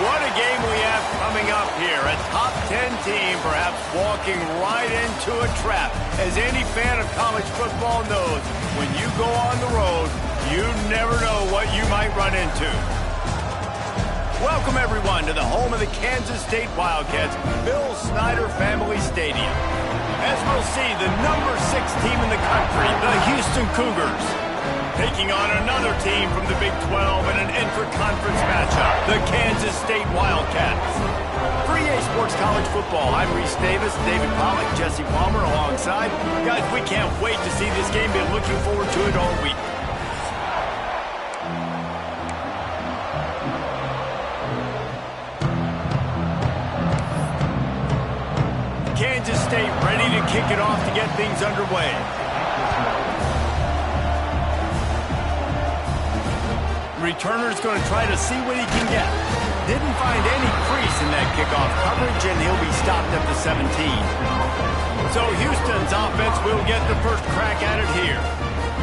What a game we have coming up here. A top 10 team perhaps walking right into a trap. As any fan of college football knows, when you go on the road, you never know what you might run into. Welcome, everyone, to the home of the Kansas State Wildcats, Bill Snyder Family Stadium. As we'll see, the number 6 team in the country, the Houston Cougars, taking on another team from the Big 12 in an intra-conference matchup, the Kansas State Wildcats. For EA Sports College Football, I'm Reese Davis, David Pollack, Jesse Palmer alongside. Guys, we can't wait to see this game. Been looking forward to it all week. Kansas State ready to kick it off to get things underway. Returner's going to try to see what he can get. Didn't find any crease in that kickoff coverage, and he'll be stopped at the 17. So Houston's offense will get the first crack at it here.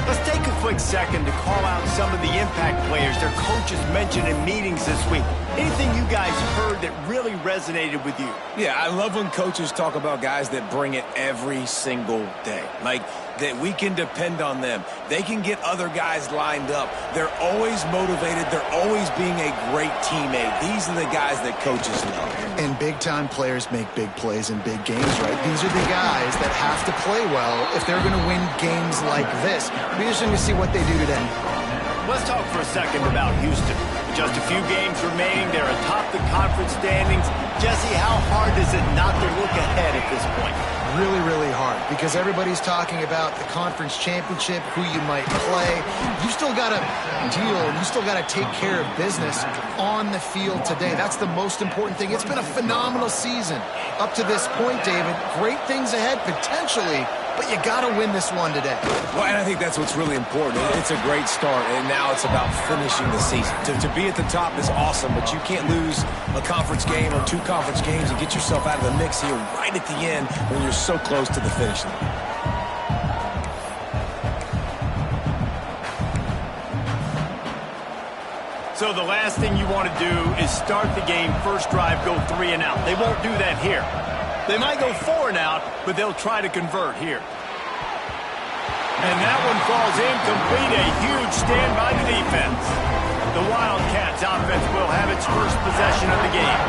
Let's take a quick second to call out some of the impact players their coaches mentioned in meetings this week. Anything you guys heard that really resonated with you? Yeah, I love when coaches talk about guys that bring it every single day. Like, that we can depend on them. They can get other guys lined up. They're always motivated. They're always being a great teammate. These are the guys that coaches love. And big-time players make big plays in big games, right? These are the guys that have to play well if they're going to win games like this. Be interesting to see what they do today. Let's talk for a second about Houston. Just a few games remaining. They're atop the conference standings. Jesse, how hard is it not to look ahead at this point? Really, really hard, because everybody's talking about the conference championship, who you might play. You still got to deal, and you still got to take care of business on the field today. That's the most important thing. It's been a phenomenal season up to this point, David. Great things ahead, potentially, but you got to win this one today. Well, and I think that's what's really important. It's a great start, and now it's about finishing the season. To be at the top is awesome, but you can't lose a conference game or 2 conference games and get yourself out of the mix here right at the end when you're so close to the finish line. So the last thing you want to do is start the game, first drive, go 3 and out. They won't do that here. They might go 4 and out, but they'll try to convert here. And that one falls incomplete. A huge stand by the defense. The Wildcats offense will have its first possession of the game.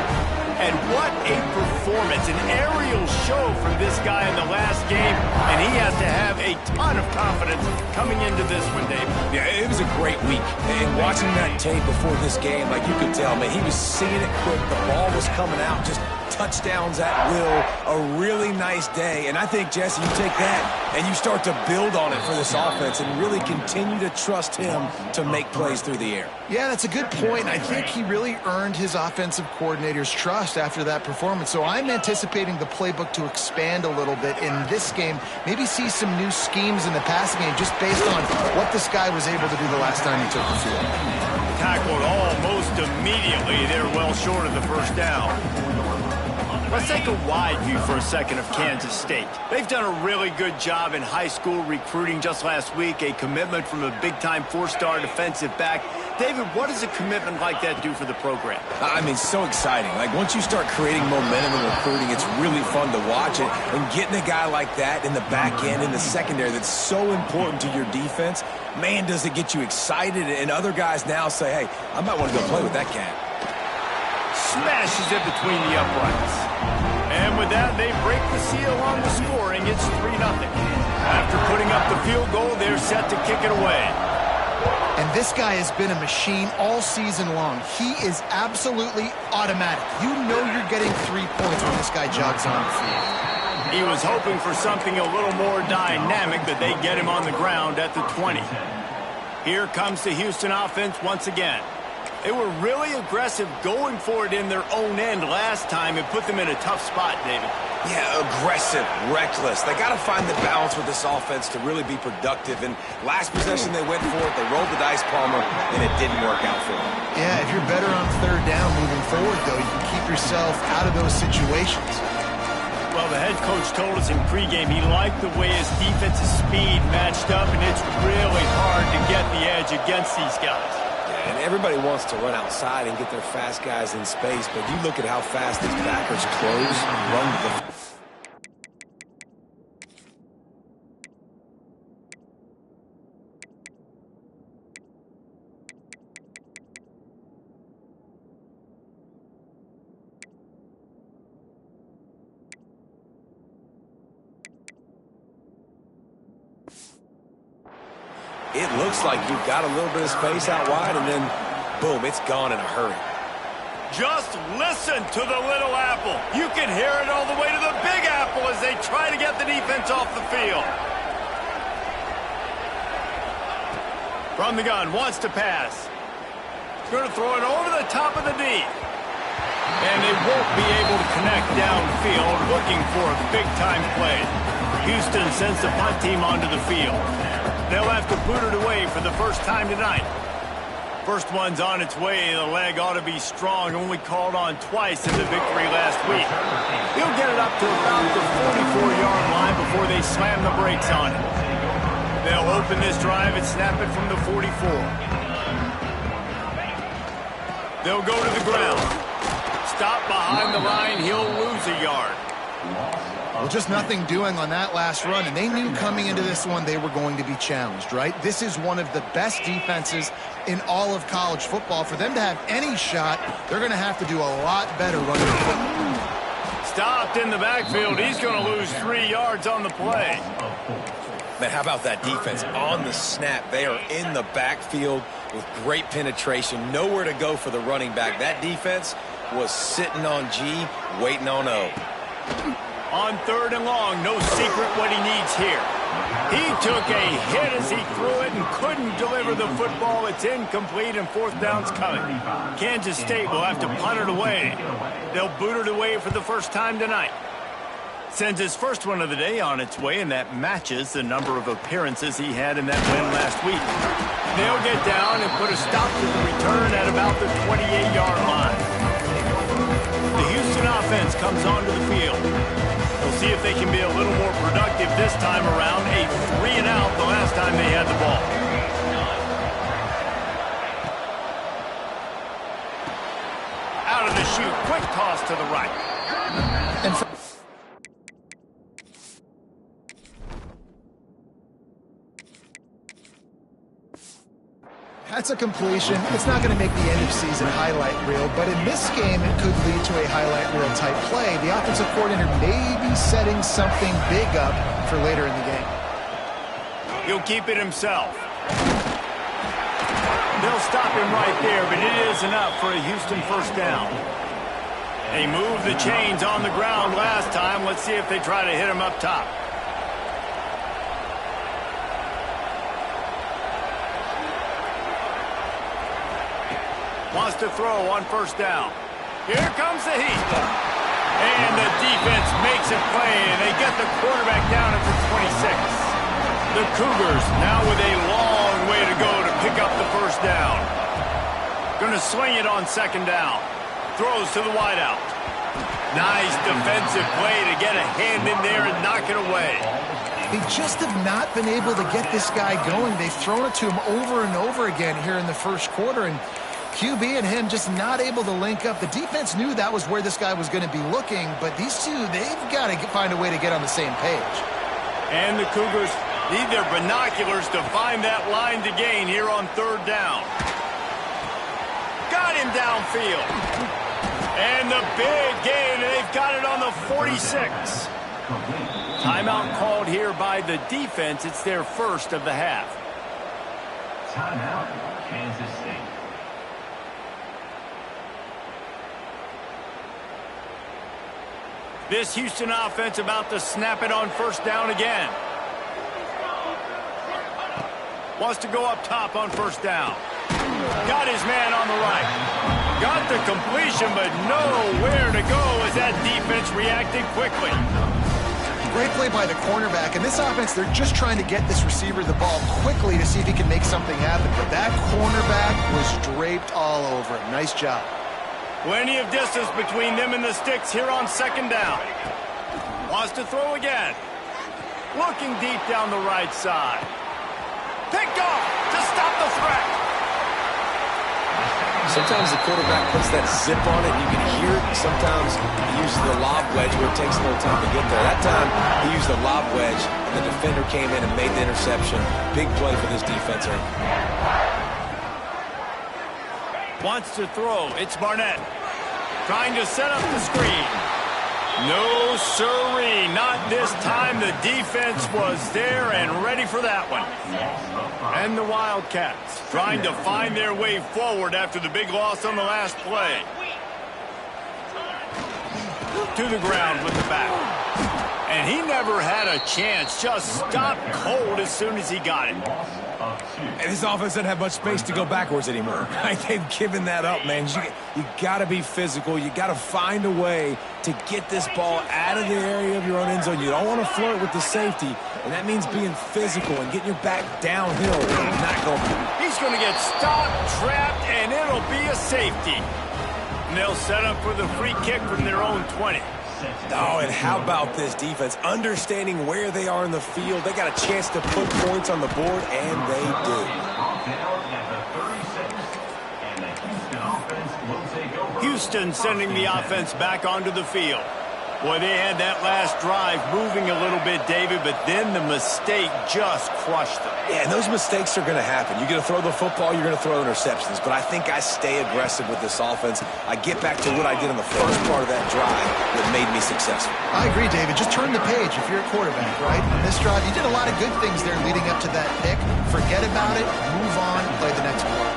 And what a performance, an aerial show from this guy in the last game, and he has to have a ton of confidence coming into this one, David. Yeah, it was a great week. And watching that tape before this game, like you could tell, man, he was seeing it quick. The ball was coming out, just touchdowns at will. A really nice day. And I think, Jesse, you take that and you start to build on it for this offense and really continue to trust him to make plays through the air. Yeah, that's a good point. I think he really earned his offensive coordinator's trust after that performance. So I'm anticipating the playbook to expand a little bit in this game. Maybe see some new schemes in the passing game just based on what this guy was able to do the last time he took the field. Tackled almost immediately. They're well short of the first down. Let's take a wide view for a second of Kansas State. They've done a really good job in high school recruiting just last week, a commitment from a big-time 4-star defensive back. David, what does a commitment like that do for the program? I mean, so exciting. Like, once you start creating momentum in recruiting, it's really fun to watch it. And getting a guy like that in the back end, in the secondary, that's so important to your defense, man, does it get you excited. And other guys now say, hey, I might want to go play with that cat. Smashes it between the uprights. And with that, they break the seal on the scoring. It's 3-0. After putting up the field goal, they're set to kick it away. And this guy has been a machine all season long. He is absolutely automatic. You know you're getting 3 points when this guy jogs on the field. He was hoping for something a little more dynamic, but they get him on the ground at the 20. Here comes the Houston offense once again. They were really aggressive going for it in their own end last time and put them in a tough spot, David. Yeah, aggressive, reckless. They got to find the balance with this offense to really be productive. And last possession, they went for it. They rolled the dice, Palmer, and it didn't work out for them. Yeah, if you're better on 3rd down moving forward, though, you can keep yourself out of those situations. Well, the head coach told us in pregame he liked the way his defensive speed matched up, and it's really hard to get the edge against these guys. And everybody wants to run outside and get their fast guys in space, but you look at how fast these backers close and run to the... It looks like you've got a little bit of space out wide, and then, boom, it's gone in a hurry. Just listen to the little apple. You can hear it all the way to the big apple as they try to get the defense off the field. From the gun, wants to pass. Going to throw it over the top of the D. And they won't be able to connect downfield, looking for a big-time play. Houston sends the punt team onto the field. They'll have to boot it away for the first time tonight. First one's on its way. The leg ought to be strong. Only called on twice in the victory last week. He'll get it up to about the 44-yard line before they slam the brakes on it. They'll open this drive and snap it from the 44. They'll go to the ground. Stop behind the line. He'll lose a yard. Well, just nothing doing on that last run, and they knew coming into this one they were going to be challenged, right? This is one of the best defenses in all of college football. For them to have any shot, they're going to have to do a lot better running the football. Stopped in the backfield. He's going to lose 3 yards on the play. Man, how about that defense? On the snap, they are in the backfield with great penetration. Nowhere to go for the running back. That defense was sitting on G, waiting on O. On 3rd and long, no secret what he needs here. He took a hit as he threw it and couldn't deliver the football. It's incomplete and 4th down's coming. Kansas State will have to punt it away. They'll boot it away for the first time tonight. Sends his first one of the day on its way, and that matches the number of appearances he had in that win last week. They'll get down and put a stop to the return at about the 28-yard line. The Houston offense comes onto the field. We'll see if they can be a little more productive this time around. A 3-and-out the last time they had the ball. Out of the chute, quick toss to the right. And that's a completion. It's not going to make the end-of-season highlight reel, but in this game, it could lead to a highlight reel-type play. The offensive coordinator may be setting something big up for later in the game. He'll keep it himself. They'll stop him right there, but it is enough for a Houston first down. They moved the chains on the ground last time. Let's see if they try to hit him up top. Wants to throw on 1st down. Here comes the heat. And the defense makes it play, and they get the quarterback down at the 26. The Cougars now with a long way to go to pick up the first down. Going to swing it on 2nd down. Throws to the wideout. Nice defensive play to get a hand in there and knock it away. They just have not been able to get this guy going. They've thrown it to him over and over again here in the first quarter, and QB and him just not able to link up. The defense knew that was where this guy was going to be looking, but these two, they've got to find a way to get on the same page. And the Cougars need their binoculars to find that line to gain here on 3rd down. Got him downfield. And the big gain, and they've got it on the 46. Timeout called here by the defense. It's their first of the half. Timeout, Kansas State. This Houston offense about to snap it on 1st down again. Wants to go up top on 1st down. Got his man on the right. Got the completion, but nowhere to go as that defense reacted quickly. Great play by the cornerback. In this offense, they're just trying to get this receiver the ball quickly to see if he can make something happen. But that cornerback was draped all over him. Nice job. Plenty of distance between them and the sticks here on 2nd down. Wants to throw again. Looking deep down the right side. Picked off to stop the threat. Sometimes the quarterback puts that zip on it, and you can hear it. Sometimes he uses the lob wedge where it takes a little time to get there. That time, he used the lob wedge, and the defender came in and made the interception. Big play for this defense. Wants to throw. It's Barnett. Trying to set up the screen. No, sirree. Not this time. The defense was there and ready for that one. And the Wildcats trying to find their way forward after the big loss on the last play. To the ground with the back. And he never had a chance. Just stopped cold as soon as he got it. And his offense doesn't have much space to go backwards anymore. They've given that up, man. You got to be physical. You got to find a way to get this ball out of the area of your own end zone. You don't want to flirt with the safety, and that means being physical and getting your back downhill. Not going to. He's going to get stopped, trapped, and it'll be a safety. And they'll set up for the free kick from their own 20. Oh, and how about this defense? Understanding where they are in the field. They got a chance to put points on the board, and they do. Houston sending the offense back onto the field. Boy, they had that last drive moving a little bit, David, but then the mistake just crushed them. Yeah, and those mistakes are going to happen. You're going to throw the football, you're going to throw interceptions. But I think I stay aggressive with this offense. I get back to what I did in the first part of that drive that made me successful. I agree, David. Just turn the page if you're a quarterback, right? On this drive, you did a lot of good things there leading up to that pick. Forget about it, move on, play the next play.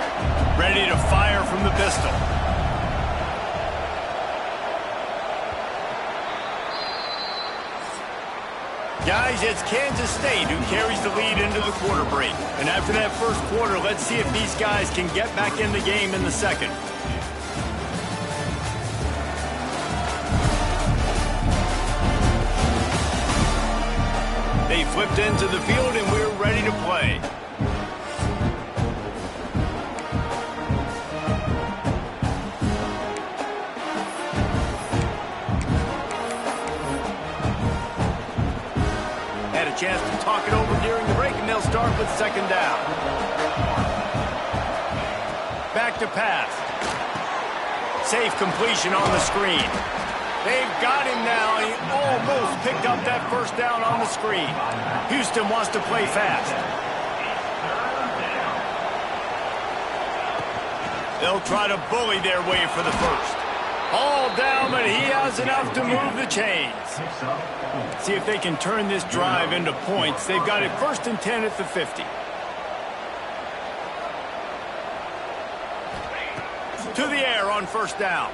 Ready to fire from the pistol. Guys, it's Kansas State who carries the lead into the quarter break. And after that first quarter, let's see if these guys can get back in the game in the second. They flipped into the field, and we're ready to play. Chance to talk it over during the break, and they'll start with second down. Back to pass. Safe completion on the screen. They've got him now. He almost picked up that first down on the screen. Houston wants to play fast. They'll try to bully their way for the first. All down, but he has enough to move the chains. See if they can turn this drive into points. They've got it 1st and 10 at the 50. To the air on first down.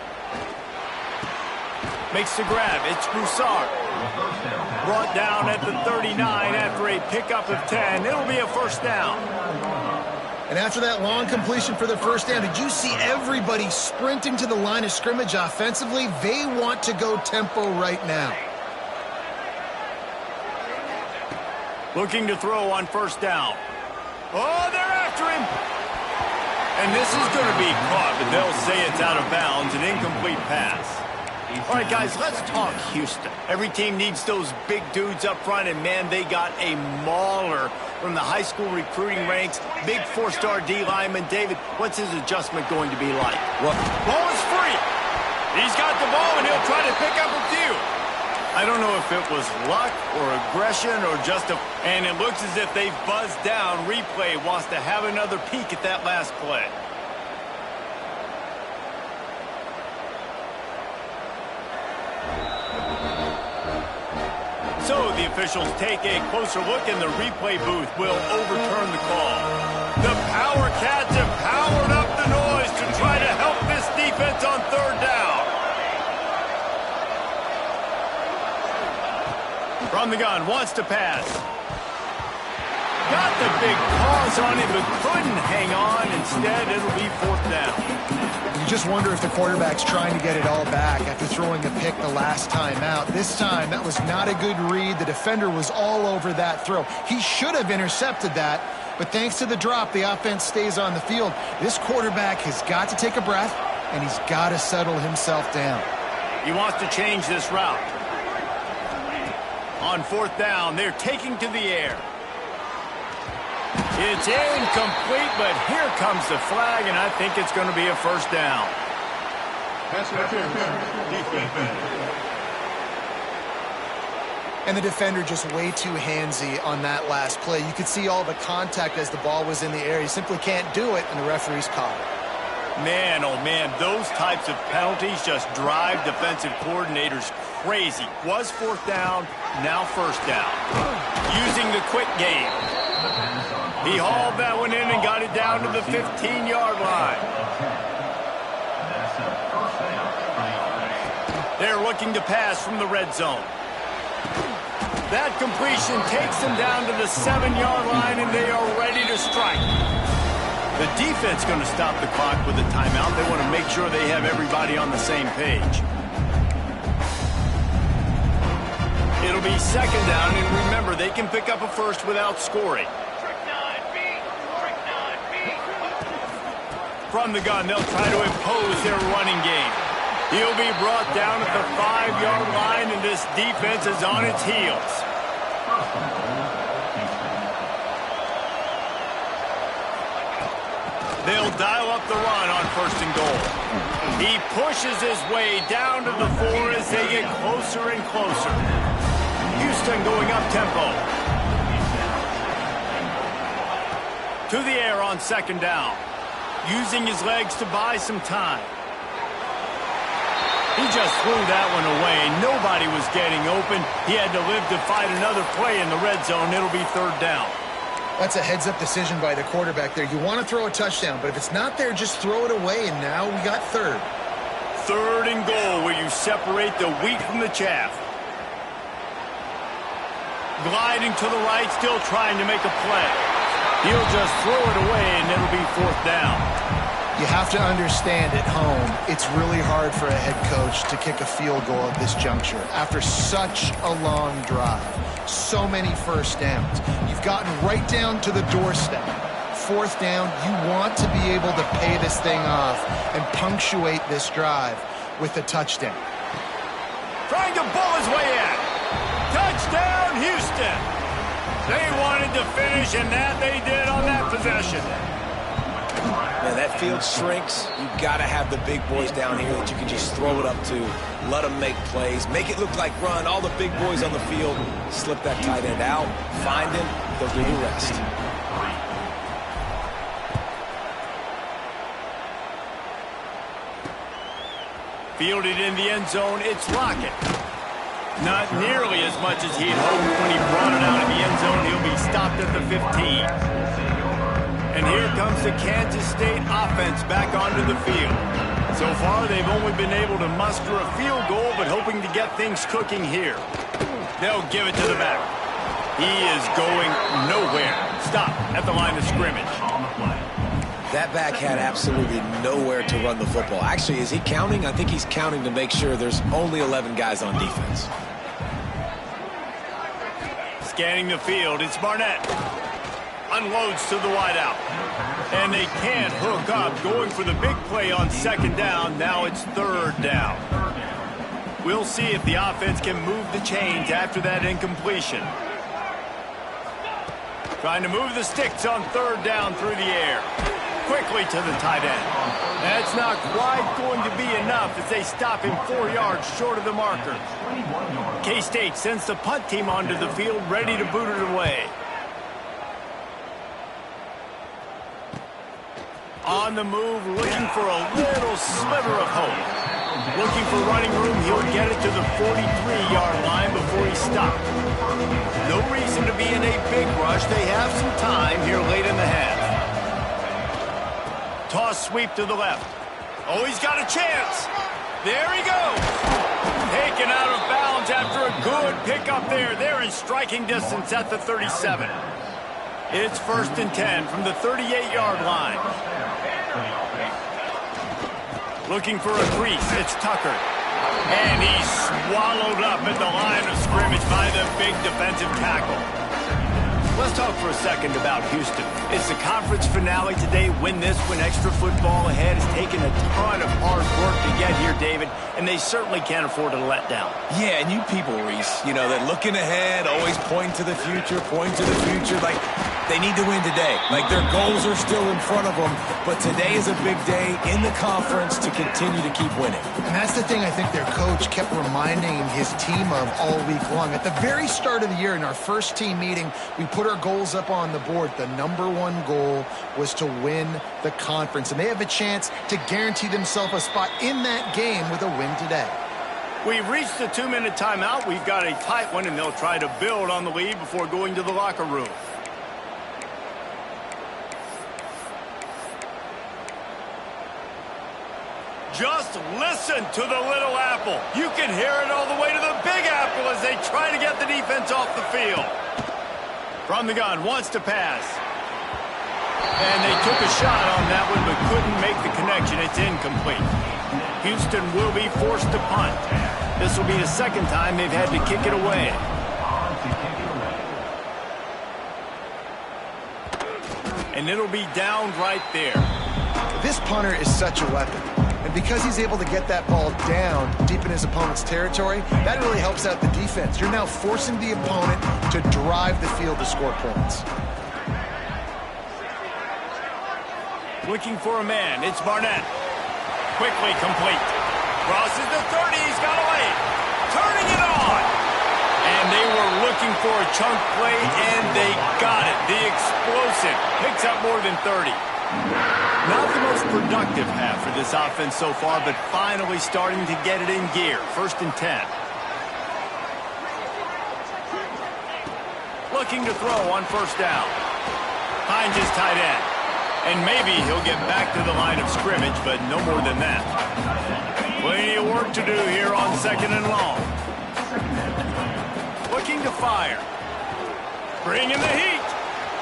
Makes the grab. It's Broussard. Brought down at the 39 after a pickup of 10. It'll be a first down. And after that long completion for the first down, did you see everybody sprinting to the line of scrimmage offensively? They want to go tempo right now. Looking to throw on first down. Oh, they're after him. And this is going to be caught, but they'll say it's out of bounds, an incomplete pass. All right, guys, let's talk Houston. Every team needs those big dudes up front, and, man, they got a mauler from the high school recruiting ranks. Big 4-star D lineman. David, what's his adjustment going to be like? Well, ball is free. He's got the ball, and he'll try to pick up a few. I don't know if it was luck or aggression or just a... And it looks as if they've buzzed down. Replay wants to have another peek at that last play. So the officials take a closer look, and the replay booth will overturn the call. The Power Cats have powered up the noise to try to help this defense on third down. From the gun, wants to pass. Got the big paws on it, but couldn't hang on. Instead, it'll be fourth down. You just wonder if the quarterback's trying to get it all back after throwing a pick the last time out. This time, that was not a good read. The defender was all over that throw. He should have intercepted that, but thanks to the drop, the offense stays on the field. This quarterback has got to take a breath, and he's got to settle himself down. He wants to change this route. On fourth down, they're taking to the air. It's incomplete, but here comes the flag, and I think it's going to be a first down. And the defender just way too handsy on that last play. You could see all the contact as the ball was in the air. He simply can't do it, and the referee's caught it. Man, oh man, those types of penalties just drive defensive coordinators crazy. Was fourth down, now first down. Using the quick game. He hauled that one in and got it down to the 15-yard line. They're looking to pass from the red zone. That completion takes them down to the 7-yard line, and they are ready to strike. The defense going to stop the clock with a timeout. They want to make sure they have everybody on the same page. It'll be second down, and remember, they can pick up a first without scoring. From the gun, they'll try to impose their running game. He'll be brought down at the 5-yard line, and this defense is on its heels. They'll dial up the run on first and goal. He pushes his way down to the 4 as they get closer and closer. Houston going up tempo. To the air on second down. Using his legs to buy some time. He just threw that one away. Nobody was getting open. He had to live to fight another play in the red zone. It'll be third down. That's a heads-up decision by the quarterback there. You want to throw a touchdown, but if it's not there, just throw it away, and now we got third. Third and goal, where you separate the wheat from the chaff. Gliding to the right, still trying to make a play. He'll just throw it away, and it'll be fourth down. You have to understand at home, it's really hard for a head coach to kick a field goal at this juncture. After such a long drive, so many first downs, you've gotten right down to the doorstep. Fourth down, you want to be able to pay this thing off and punctuate this drive with a touchdown. Trying to bull his way in. Touchdown, Houston. They wanted to finish, and that they did on that possession. Man, that field shrinks. You've got to have the big boys down here that you can just throw it up to, let them make plays, make it look like run. All the big boys on the field, slip that tight end out, find him, they'll do the rest. Fielded in the end zone, it's Lockett. Not nearly as much as he'd hoped when he brought it out of the end zone. He'll be stopped at the 15. And here comes the Kansas State offense back onto the field. So far, they've only been able to muster a field goal, but hoping to get things cooking here. They'll give it to the back. He is going nowhere. Stop at the line of scrimmage. That back had absolutely nowhere to run the football. Actually, is he counting? I think he's counting to make sure there's only 11 guys on defense. Scanning the field, it's Barnett. Unloads to the wideout. And they can't hook up, going for the big play on second down. Now it's third down. We'll see if the offense can move the chains after that incompletion. Trying to move the sticks on third down through the air. Quickly to the tight end. That's not quite going to be enough as they stop him 4 yards short of the marker. K-State sends the punt team onto the field, ready to boot it away. On the move, looking for a little sliver of hope. Looking for running room, he'll get it to the 43-yard line before he's stopped. No reason to be in a big rush. They have some time here late in the half. Toss sweep to the left. Oh, he's got a chance. There he goes. Taken out of bounds after a good pickup there. They're in striking distance at the 37. It's first and 10 from the 38-yard line. Looking for a crease. It's Tucker. And he's swallowed up at the line of scrimmage by the big defensive tackle. Let's talk for a second about Houston. It's the conference finale today. Win this, win extra football ahead. It's taken a ton of hard work to get here, David, and they certainly can't afford to let down. Yeah, and you people, Reese, you know, that looking ahead, always pointing to the future, like, They need to win today. Like, their goals are still in front of them, but today is a big day in the conference to continue to keep winning. And that's the thing I think their coach kept reminding his team of all week long. At the very start of the year, in our first team meeting, we put our goals up on the board. The #1 goal was to win the conference, and they have a chance to guarantee themselves a spot in that game with a win today. We've reached the 2-minute timeout. We've got a tight one, and they'll try to build on the lead before going to the locker room. Just listen to the little apple. You can hear it all the way to the big apple as they try to get the defense off the field. From the gun, wants to pass. And they took a shot on that one but couldn't make the connection. It's incomplete. Houston will be forced to punt. This will be the second time they've had to kick it away. And it'll be down right there. This punter is such a weapon. And because he's able to get that ball down deep in his opponent's territory, that really helps out the defense. You're now forcing the opponent to drive the field to score points. Looking for a man. It's Barnett. Quickly complete. Crosses the 30. He's got away. Turning it on. And they were looking for a chunk play, and they got it. The explosive picks up more than 30. Not the most productive half for this offense so far, but finally starting to get it in gear. 1st and 10. Looking to throw on 1st down. Finds his tight end. And maybe he'll get back to the line of scrimmage, but no more than that. Plenty of work to do here on 2nd and long. Looking to fire. Bringing the heat.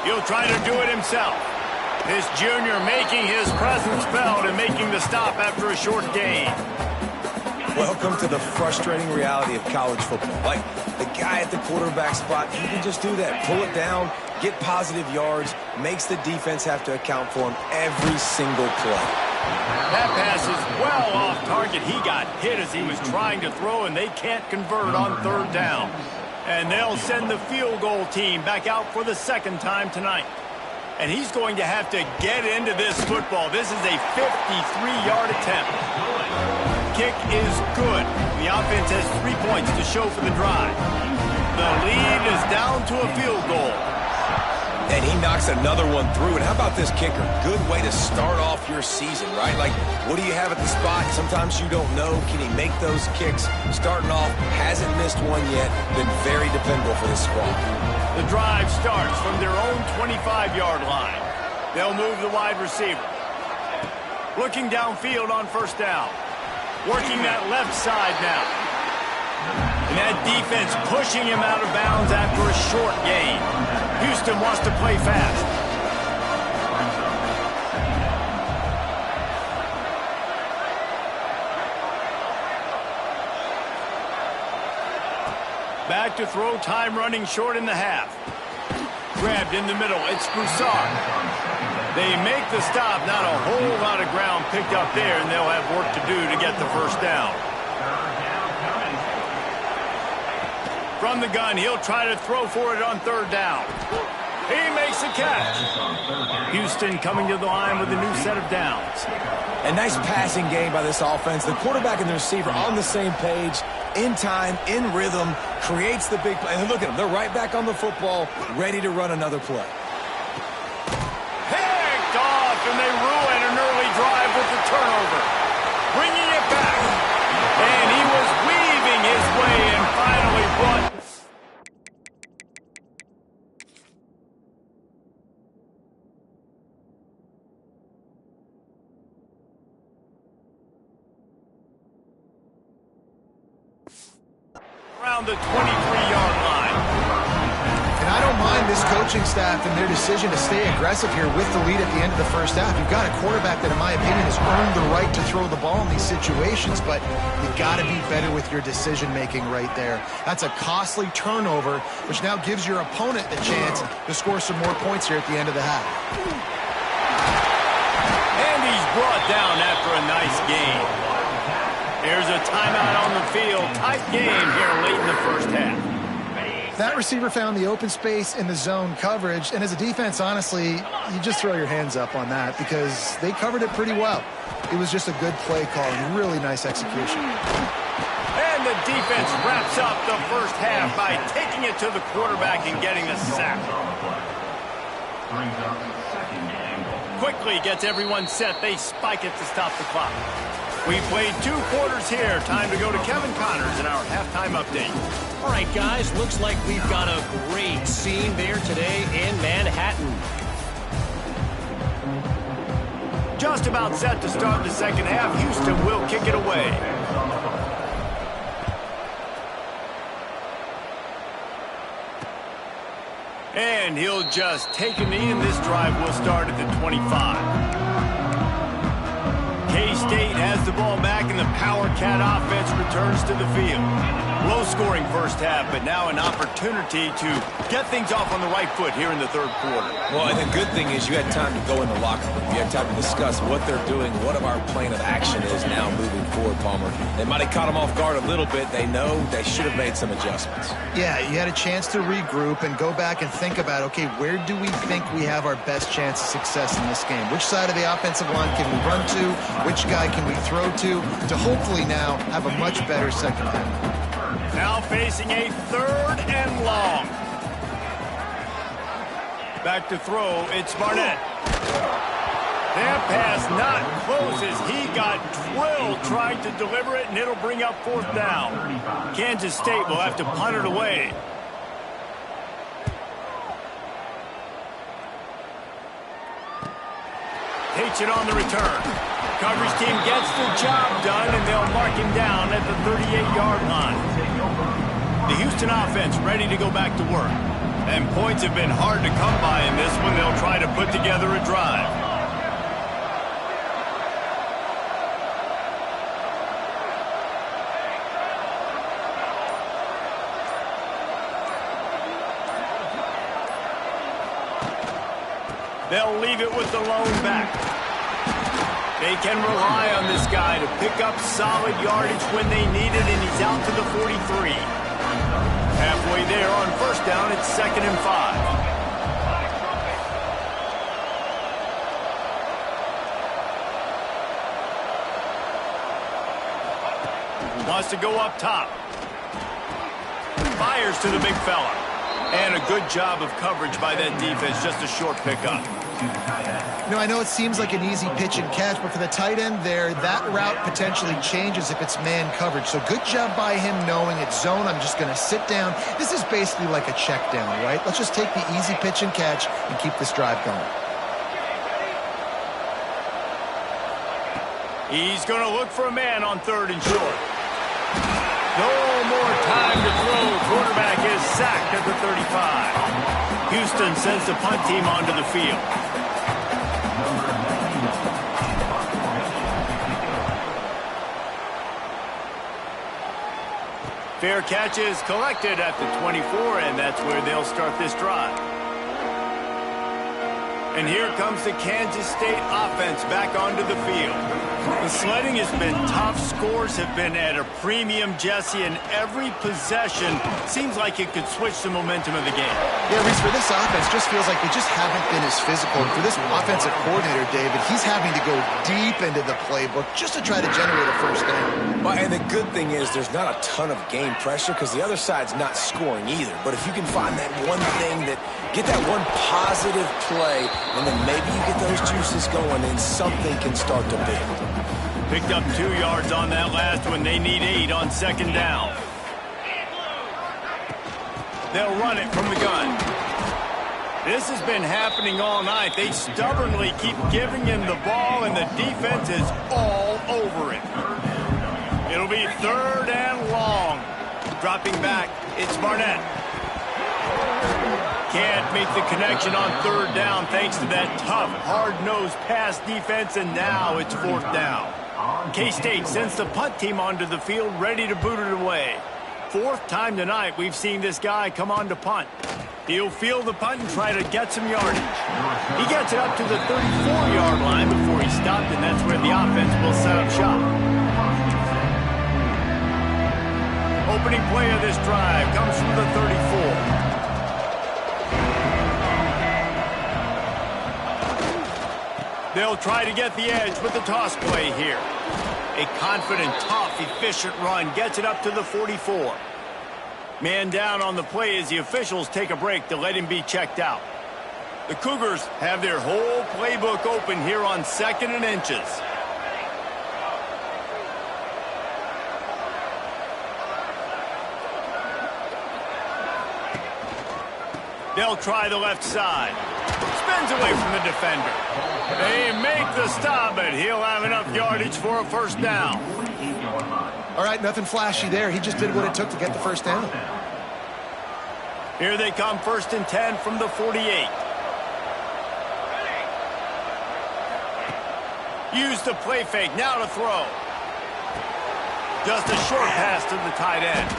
He'll try to do it himself. This junior making his presence felt and making the stop after a short gain. Welcome to the frustrating reality of college football. Like, the guy at the quarterback spot, he can just do that. Pull it down, get positive yards, makes the defense have to account for him every single play. That pass is well off target. He got hit as he was trying to throw, and they can't convert on 3rd down. And they'll send the field goal team back out for the 2nd time tonight. And he's going to have to get into this football. This is a 53-yard attempt. Kick is good. The offense has 3 points to show for the drive. The lead is down to a field goal. And he knocks another one through. And how about this kicker? Good way to start off your season, right? Like, what do you have at the spot? Sometimes you don't know. Can he make those kicks? Starting off, hasn't missed one yet. Been very dependable for this squad. The drive starts from their own 25-yard line. They'll move the wide receiver. Looking downfield on 1st down. Working that left side now. And that defense pushing him out of bounds after a short gain. Houston wants to play fast. Back to throw, time running short in the half. Grabbed in the middle, it's Broussard. They make the stop, not a whole lot of ground picked up there, and they'll have work to do to get the 1st down. From the gun, he'll try to throw for it on 3rd down. He makes a catch. Houston coming to the line with a new set of downs. A nice passing game by this offense. The quarterback and the receiver on the same page, in time, in rhythm, creates the big play. And look at them. They're right back on the football, ready to run another play. Picked off, and they ruin an early drive with the turnover. Bringing it back. And he was weaving his way and finally brought... around the 23-yard line. And I don't mind this coaching staff and their decision to stay aggressive here with the lead at the end of the 1st half. You've got a quarterback that, in my opinion, has earned the right to throw the ball in these situations, but you've got to be better with your decision-making right there. That's a costly turnover, which now gives your opponent the chance to score some more points here at the end of the half. And he's brought down after a nice game. Here's a timeout on the field. Tight game here late in the 1st half. That receiver found the open space in the zone coverage, and as a defense, honestly, you just throw your hands up on that because they covered it pretty well. It was just a good play call and really nice execution. And the defense wraps up the first half by taking it to the quarterback and getting the sack. Quickly gets everyone set. They spike it to stop the clock. We played 2 quarters here. Time to go to Kevin Connors in our halftime update. All right, guys, looks like we've got a great scene there today in Manhattan. Just about set to start the second half. Houston will kick it away. And he'll just take a knee, and this drive will start at the 25. K-State has the ball back, and the Power Cat offense returns to the field. Low-scoring first half, but now an opportunity to get things off on the right foot here in the third quarter. Well, and the good thing is you had time to go in the locker room. You had time to discuss what they're doing, what our plan of action is now moving forward, Palmer. They might have caught them off guard a little bit. They know they should have made some adjustments. Yeah, you had a chance to regroup and go back and think about, okay, where do we think we have our best chance of success in this game? Which side of the offensive line can we run to? Which guy can we throw to hopefully now have a much better second half? Now facing a 3rd and long. Back to throw, it's Barnett. That pass not close as he got drilled trying to deliver it, and it'll bring up 4th down. Kansas State will have to punt it away. Takes it on the return. Coverage team gets the job done, and they'll mark him down at the 38-yard line. The Houston offense ready to go back to work. And points have been hard to come by in this one. They'll try to put together a drive. They'll leave it with the lone back. They can rely on this guy to pick up solid yardage when they need it, and he's out to the 43. Halfway there on first down, it's 2nd and 5. Wants to go up top. Fires to the big fella. And a good job of coverage by that defense, just a short pickup. You know, I know it seems like an easy pitch and catch, but for the tight end there, that route potentially changes if it's man coverage. So good job by him knowing it's zone. I'm just going to sit down. This is basically like a check down, right? Let's just take the easy pitch and catch and keep this drive going. He's going to look for a man on 3rd and short. No more time to throw. Quarterback is sacked at the 35. Houston sends the punt team onto the field. Fair catch is collected at the 24, and that's where they'll start this drive. And here comes the Kansas State offense back onto the field. The sledding has been tough. Scores have been at a premium, Jesse, and every possession seems like it could switch the momentum of the game. Yeah, Reese, for this offense, just feels like they just haven't been as physical. And for this offensive coordinator, David, he's having to go deep into the playbook just to try to generate a first down. Well, and the good thing is there's not a ton of game pressure because the other side's not scoring either. But if you can find that one thing get that one positive play, and then maybe you get those juices going and something can start to build. Picked up 2 yards on that last one. They need 8 on 2nd down. They'll run it from the gun. This has been happening all night. They stubbornly keep giving him the ball, and the defense is all over it. It'll be 3rd and long. Dropping back, it's Barnett. Can't make the connection on 3rd down thanks to that tough, hard-nosed pass defense, and now it's 4th down. K-State sends the punt team onto the field, ready to boot it away. 4th time tonight we've seen this guy come on to punt. He'll field the punt and try to get some yardage. He gets it up to the 34-yard line before he stopped, and that's where the offense will set up shop. opening play of this drive comes from the 34. They'll try to get the edge with the toss play here. A confident, tough, efficient run gets it up to the 44. Man down on the play as the officials take a break to let him be checked out. The Cougars have their whole playbook open here on 2nd and inches. They'll try the left side. Spins away from the defender. They make the stop, but he'll have enough yardage for a first down. All right, nothing flashy there. He just did what it took to get the first down. Here they come, 1st and 10 from the 48. Use the play fake, now to throw. Just a short pass to the tight end.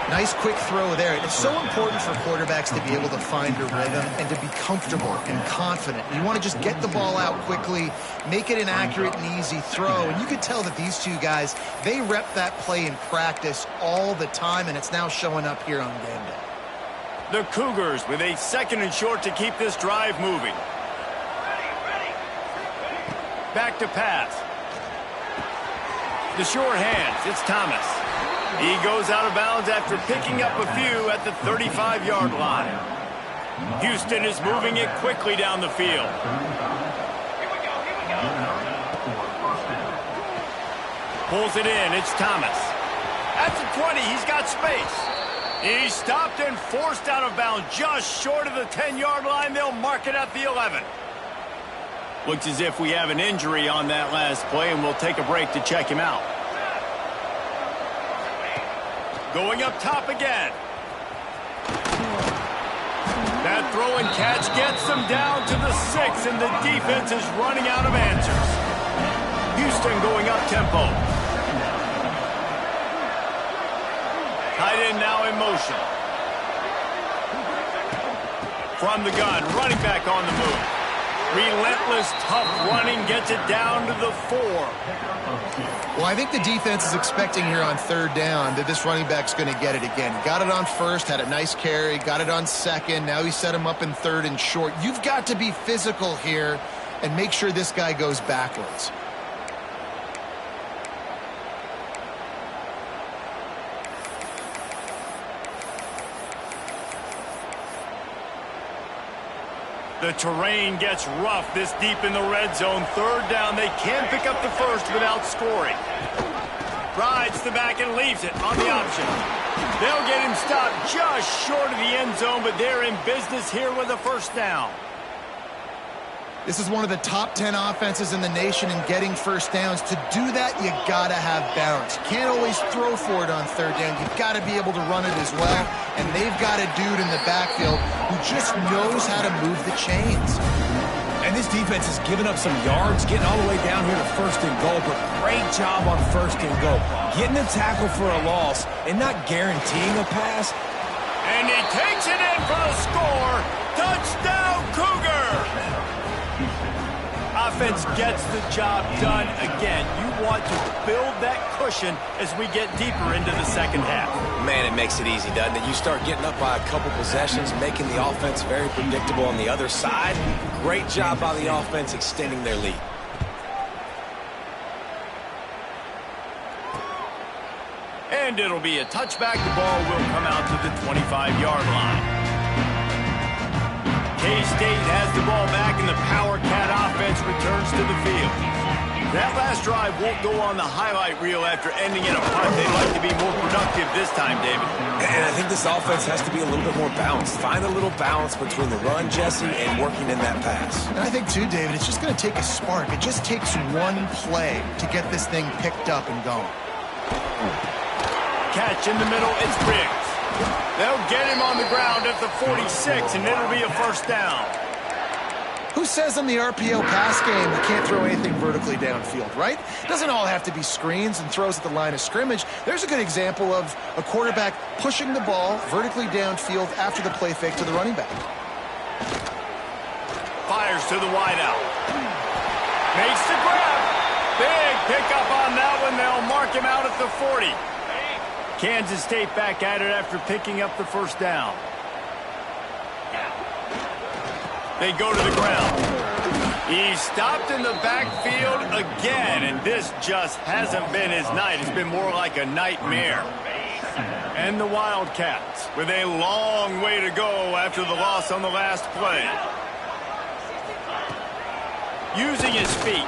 Nice quick throw there. It's so important for quarterbacks to be able to find a rhythm and to be comfortable and confident. You want to just get the ball out quickly, make it an accurate and easy throw. And you could tell that these two guys, they rep that play in practice all the time, and it's now showing up here on game day. The Cougars with a 2nd and short to keep this drive moving. Back to pass. The sure hands, it's Thomas. He goes out of bounds after picking up a few at the 35-yard line. Houston is moving it quickly down the field. Pulls it in, it's Thomas. At the 20, he's got space. He's stopped and forced out of bounds just short of the 10-yard line. They'll mark it at the 11. Looks as if we have an injury on that last play, and we'll take a break to check him out. Going up top again. That throw and catch gets them down to the 6, and the defense is running out of answers. Houston going up tempo. Tight end now in motion. From the gun, running back on the move. Relentless, tough running gets it down to the 4. Well, I think the defense is expecting here on 3rd down that this running back's going to get it again. Got it on 1st, had a nice carry, got it on 2nd. Now he set him up in 3rd and short. You've got to be physical here and make sure this guy goes backwards. The terrain gets rough this deep in the red zone. 3rd down. They can't pick up the first without scoring. Rides the back and leaves it on the option. They'll get him stopped just short of the end zone, but they're in business here with a first down. This is one of the top 10 offenses in the nation in getting first downs. To do that, you got to have balance. You can't always throw for it on 3rd down. You've got to be able to run it as well. And they've got a dude in the backfield who just knows how to move the chains. And this defense has given up some yards, getting all the way down here to 1st and goal, but great job on 1st and goal. Getting a tackle for a loss and not guaranteeing a pass. And he takes it in for the score. Touchdown, Cougar! Offense gets the job done again. You want to build that cushion as we get deeper into the 2nd half. Man, it makes it easy, doesn't it? You start getting up by a couple possessions, making the offense very predictable on the other side. Great job by the offense extending their lead. And it'll be a touchback. The ball will come out to the 25-yard line. K-State has the ball back, and the Power Cat offense returns to the field. That last drive won't go on the highlight reel after ending in a punt. They'd like to be more productive this time, David. And I think this offense has to be a little bit more balanced. Find a little balance between the run, Jesse, and working in that pass. And I think, too, David, it's just going to take a spark. It just takes one play to get this thing picked up and going. Catch in the middle, it's Briggs. They'll get him on the ground at the 46, and it'll be a first down. Who says in the RPO pass game you can't throw anything vertically downfield, right? It doesn't all have to be screens and throws at the line of scrimmage. There's a good example of a quarterback pushing the ball vertically downfield after the play fake to the running back. Fires to the wideout. Makes the grab. Big pickup on that one. They'll mark him out at the 40. Kansas State back at it after picking up the first down. They go to the ground. He's stopped in the backfield again, and this just hasn't been his night. It's been more like a nightmare. And the Wildcats with a long way to go after the loss on the last play. Using his feet.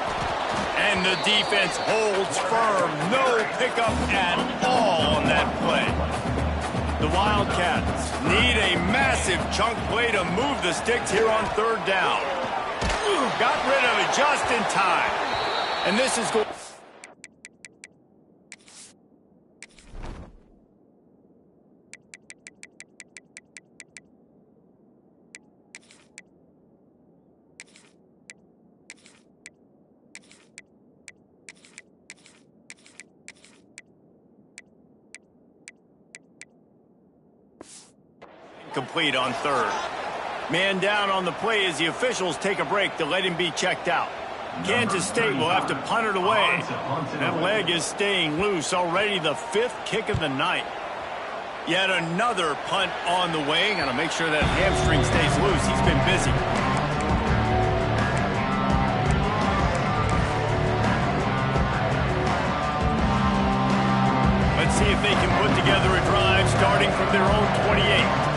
And the defense holds firm. No pickup at all on that play. The Wildcats need a massive chunk play to move the sticks here on third down. Got rid of it just in time. And this is going... complete on third. Man down on the play as the officials take a break to let him be checked out. Kansas State will have to punt it away. That leg is staying loose. Already the 5th kick of the night. Yet another punt on the way. Got to make sure that hamstring stays loose. He's been busy. Let's see if they can put together a drive starting from their own 28.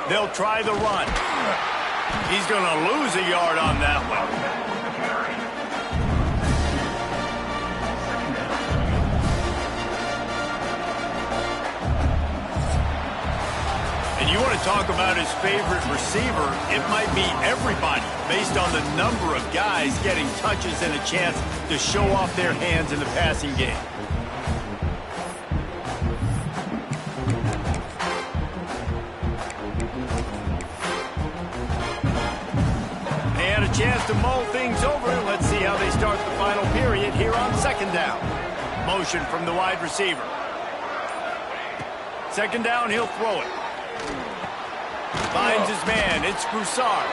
They'll try the run. He's going to lose a yard on that one. And you want to talk about his favorite receiver, it might be everybody based on the number of guys getting touches and a chance to show off their hands in the passing game. Chance to mull things over. Let's see how they start the final period here on second down. Motion from the wide receiver. Second down, he'll throw it. Finds his man. It's Broussard.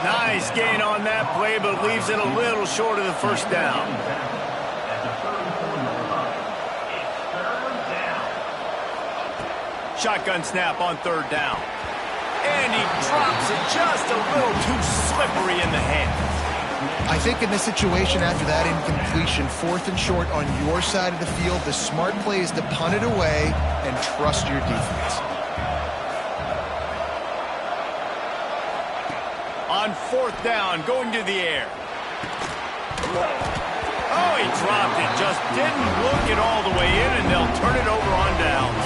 Nice gain on that play, but leaves it a little short of the first down. Shotgun snap on third down. And he drops it just a little too slippery in the hands. I think in this situation after that incompletion, 4th and short on your side of the field, the smart play is to punt it away and trust your defense. On 4th down, going to the air. Oh, he dropped it. Just didn't look it all the way in, and they'll turn it over on downs.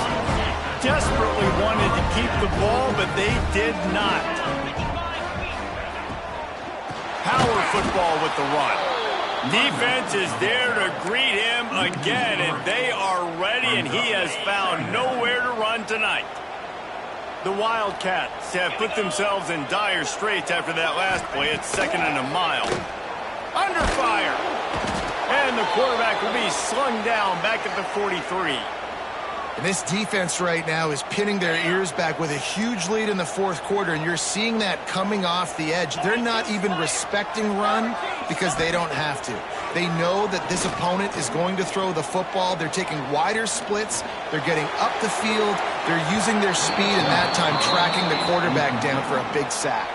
Desperately wanted to keep the ball, but they did not. Power football with the run. Defense is there to greet him again, and they are ready, and he has found nowhere to run tonight. The Wildcats have put themselves in dire straits after that last play. It's 2nd and a mile. Under fire. And the quarterback will be slung down back at the 43. And this defense right now is pinning their ears back with a huge lead in the 4th quarter, and you're seeing that coming off the edge. They're not even respecting run because they don't have to. They know that this opponent is going to throw the football. They're taking wider splits. They're getting up the field. They're using their speed, and that time tracking the quarterback down for a big sack.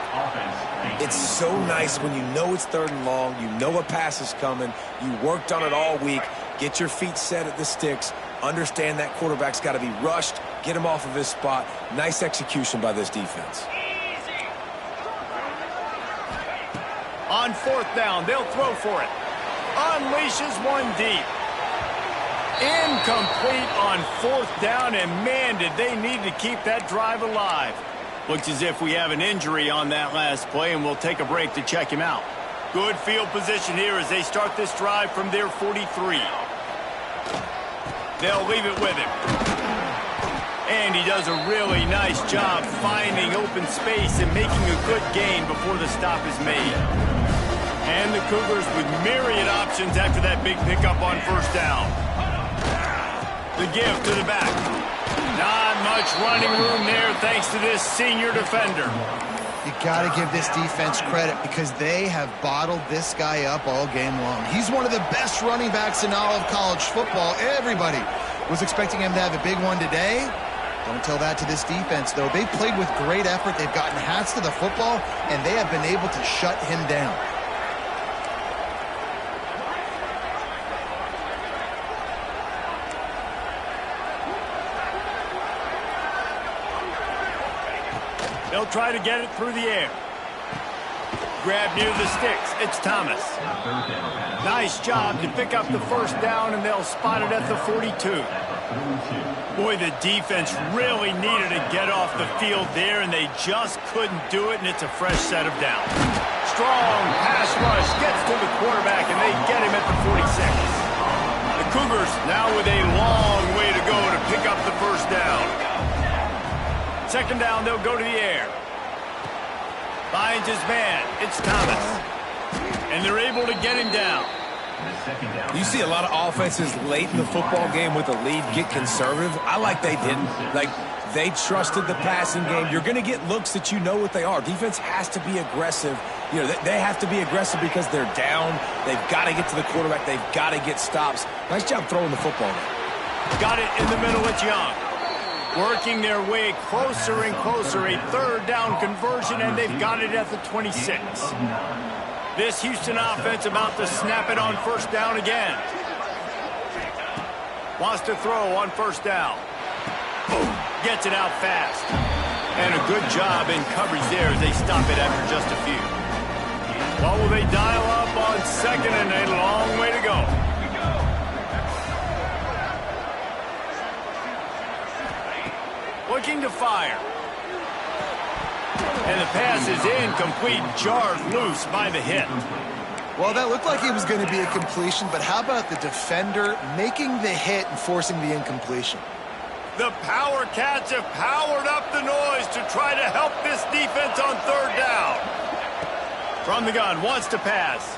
It's so nice when you know it's 3rd and long, you know a pass is coming, you worked on it all week, get your feet set at the sticks, understand that quarterback's got to be rushed, get him off of his spot. Nice execution by this defense. On 4th down, they'll throw for it. Unleashes one deep. Incomplete on 4th down, and man, did they need to keep that drive alive. Looks as if we have an injury on that last play, and we'll take a break to check him out. Good field position here as they start this drive from their 43. They'll leave it with him. And he does a really nice job finding open space and making a good gain before the stop is made. And the Cougars with myriad options after that big pickup on 1st down. The give to the back. Not much running room there thanks to this senior defender. You got to give this defense credit because they have bottled this guy up all game long. He's one of the best running backs in all of college football. Everybody was expecting him to have a big one today. Don't tell that to this defense, though. They've played with great effort. They've gotten hats to the football, and they have been able to shut him down. They'll try to get it through the air. Grab near the sticks. It's Thomas. Nice job to pick up the first down, and they'll spot it at the 42. Boy, the defense really needed to get off the field there, and they just couldn't do it, and it's a fresh set of downs. Strong pass rush gets to the quarterback, and they get him at the 46. The Cougars now with a long way to go to pick up the first down. Second down, they'll go to the air. Finds his man. It's Thomas. And they're able to get him down. You see a lot of offenses late in the football game with a lead get conservative. I like they didn't. Like, they trusted the passing game. You're going to get looks that you know what they are. Defense has to be aggressive. You know, they have to be aggressive because they're down. They've got to get to the quarterback. They've got to get stops. Nice job throwing the football. Got it in the middle. It's Young. Working their way closer and closer. A third down conversion, and they've got it at the 26. This Houston offense about to snap it on first down again. Wants to throw on first down. Boom. Gets it out fast. And a good job in coverage there as they stop it after just a few. What will they dial up on second, and a long way to go. Looking to fire. And the pass is incomplete, jarred loose by the hit. Well, that looked like it was going to be a completion, but how about the defender making the hit and forcing the incompletion? The Power Cats have powered up the noise to try to help this defense on third down. From the gun, wants to pass.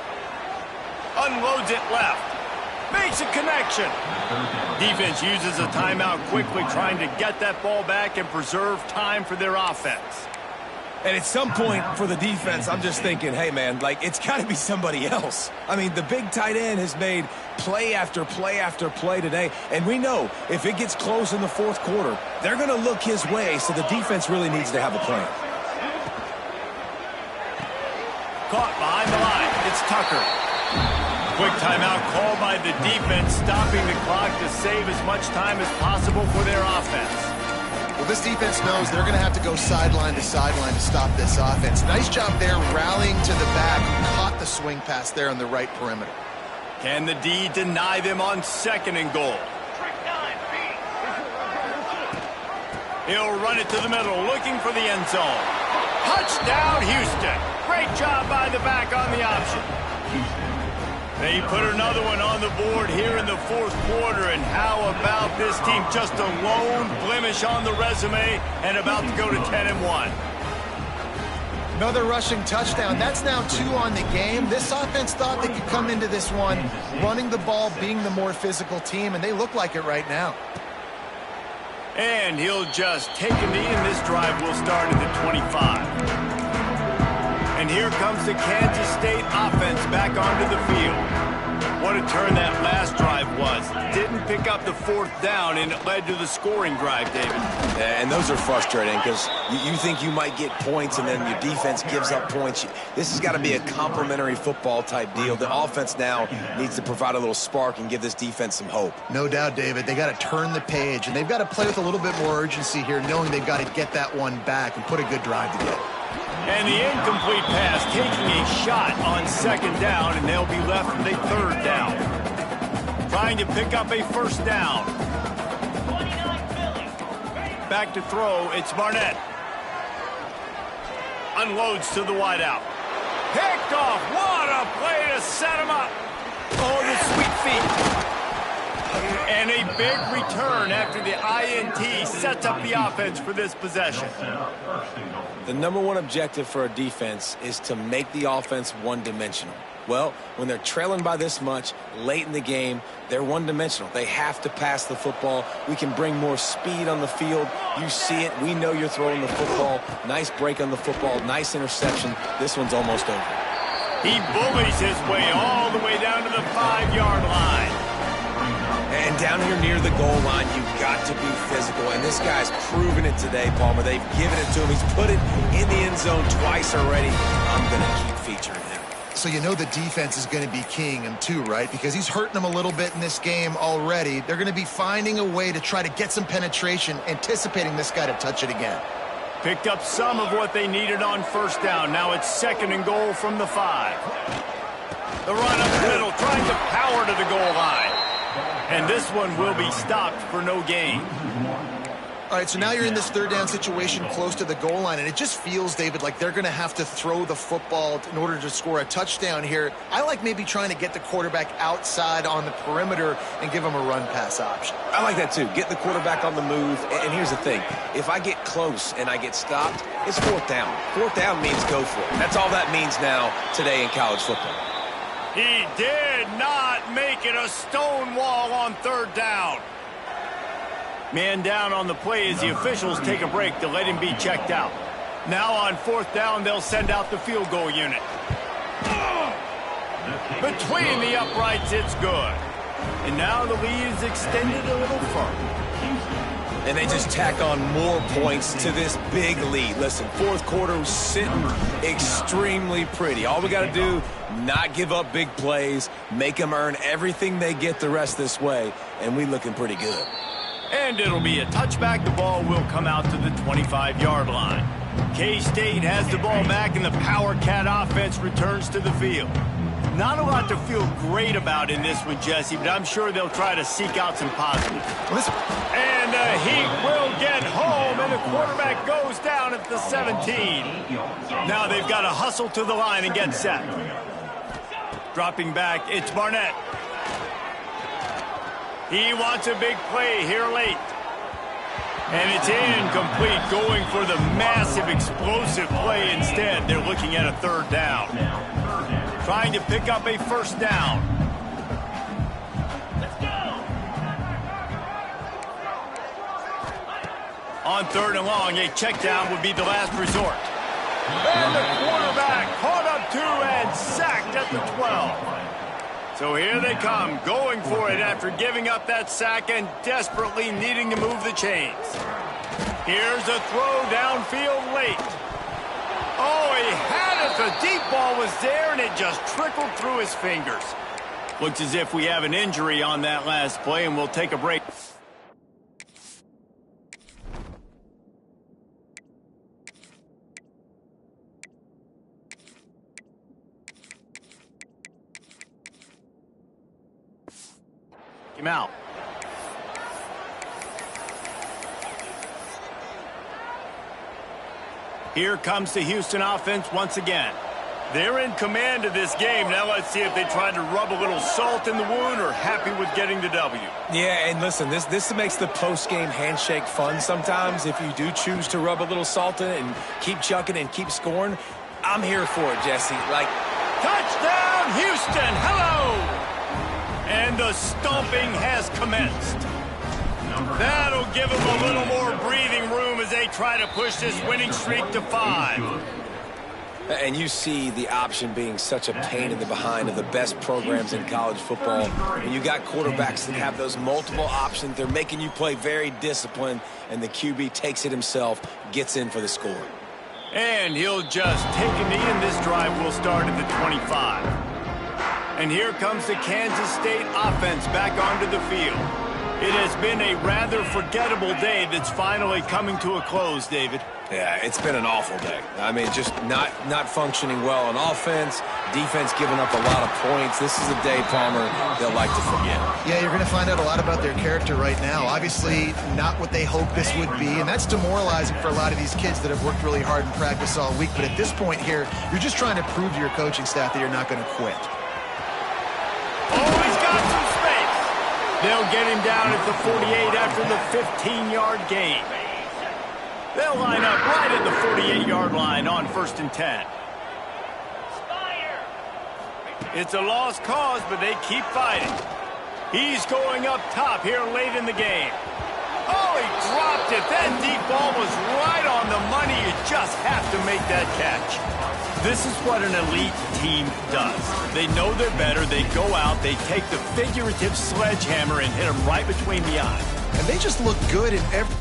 Unloads it left. Makes a connection. Defense uses a timeout quickly, trying to get that ball back and preserve time for their offense. And at some point for the defense, I'm just thinking, hey, man, like, it's got to be somebody else. I mean, the big tight end has made play after play after play today. And we know if it gets close in the fourth quarter, they're going to look his way, so the defense really needs to have a plan. Caught behind the line. It's Tucker. Quick timeout called by the defense, stopping the clock to save as much time as possible for their offense. Well, this defense knows they're going to have to go sideline to stop this offense. Nice job there rallying to the back. Caught the swing pass there on the right perimeter. Can the D deny them on second and goal? He'll run it to the middle, looking for the end zone. Touchdown, Houston. Great job by the back on the option. They put another one on the board here in the fourth quarter, and how about this team? Just a lone blemish on the resume and about to go to 10-1. Another rushing touchdown. That's now 2 on the game. This offense thought they could come into this one running the ball, being the more physical team, and they look like it right now. And he'll just take a knee, and this drive will start at the 25. And here comes the Kansas State offense back onto the field. What a turn that last drive was. Didn't pick up the fourth down, and it led to the scoring drive, David. Yeah, and those are frustrating because you think you might get points, and then your defense gives up points. This has got to be a complimentary football type deal. The offense now needs to provide a little spark and give this defense some hope. No doubt, David. They got to turn the page, and they've got to play with a little bit more urgency here, knowing they've got to get that one back and put a good drive together. And the incomplete pass taking a shot on second down, and they'll be left with a third down. Trying to pick up a first down. Back to throw, it's Barnett. Unloads to the wideout. Picked off. What a play to set him up. Oh, the sweet feet. And a big return after the INT sets up the offense for this possession. The number one objective for a defense is to make the offense one-dimensional. Well, when they're trailing by this much late in the game, they're one-dimensional. They have to pass the football. We can bring more speed on the field. You see it. We know you're throwing the football. Nice break on the football. Nice interception. This one's almost over. He bullies his way all the way down to the 5-yard line. And down here near the goal line, you've got to be physical. And this guy's proven it today, Palmer. They've given it to him. He's put it in the end zone twice already. I'm going to keep featuring him. So you know the defense is going to be keying him too, right? Because he's hurting them a little bit in this game already. They're going to be finding a way to try to get some penetration, anticipating this guy to touch it again. Picked up some of what they needed on first down. Now it's 2nd and goal from the 5. The run up the middle, trying to power to the goal line. And this one will be stopped for no gain. All right, so now you're in this 3rd down situation close to the goal line, and it just feels, David, like they're going to have to throw the football in order to score a touchdown here. I like maybe trying to get the quarterback outside on the perimeter and give him a run-pass option. I like that, too. Get the quarterback on the move. And here's the thing. If I get close and I get stopped, it's 4th down. 4th down means go for it. That's all that means now today in college football. He did not make it a stone wall on 3rd down. Man down on the play as the officials take a break to let him be checked out. Now on 4th down, they'll send out the field goal unit. Between the uprights, it's good. And now the lead is extended a little further. And they just tack on more points to this big lead. Listen, 4th quarter was sitting extremely pretty. All we got to do, not give up big plays, make them earn everything they get the rest this way, and we looking pretty good. And it'll be a touchback. The ball will come out to the 25-yard line. K-State has the ball back, and the Power Cat offense returns to the field. Not a lot to feel great about in this one, Jesse, but I'm sure they'll try to seek out some positives. And the Heat will get home, and the quarterback goes down at the 17. Now they've got to hustle to the line and get set. Dropping back, it's Barnett. He wants a big play here late. And it's incomplete, going for the massive explosive play instead. They're looking at a 3rd down. Trying to pick up a 1st down. Let's go. On 3rd and long, a check down would be the last resort. And the quarterback caught up 2 and sacked at the 12. So here they come, going for it after giving up that sack and desperately needing to move the chains. Here's a throw downfield late. Oh, he had it. The deep ball was there, and it just trickled through his fingers. Looks as if we have an injury on that last play, and we'll take a break. Him out. Here comes the Houston offense once again. They're in command of this game. Now let's see if they try to rub a little salt in the wound or happy with getting the W. Yeah, and listen, this makes the post-game handshake fun sometimes. If you do choose to rub a little salt in it and keep chucking and keep scoring, I'm here for it, Jesse. Like, touchdown, Houston! Hello! And the stomping has commenced. That'll give them a little more breathing room as they try to push this winning streak to 5. And you see the option being such a pain in the behind of the best programs in college football. When you got quarterbacks that have those multiple options, they're making you play very disciplined, and the QB takes it himself, gets in for the score. And he'll just take a knee, and this drive will start at the 25. And here comes the Kansas State offense back onto the field. It has been a rather forgettable day that's finally coming to a close, David. Yeah, it's been an awful day. I mean, just not functioning well on offense, defense giving up a lot of points. This is a day, Palmer, they'll like to forget. Yeah, you're going to find out a lot about their character right now. Obviously, not what they hoped this would be, and that's demoralizing for a lot of these kids that have worked really hard in practice all week. But at this point here, you're just trying to prove to your coaching staff that you're not going to quit. Oh, he's got some space. They'll get him down at the 48 after the 15-yard gain. They'll line up right at the 48-yard line on 1st and 10. It's a lost cause, but they keep fighting. He's going up top here late in the game. Oh, he dropped it. That deep ball was right on the money. You just have to make that catch. This is what an elite team does. They know they're better. They go out. They take the figurative sledgehammer and hit him right between the eyes. And they just look good in every...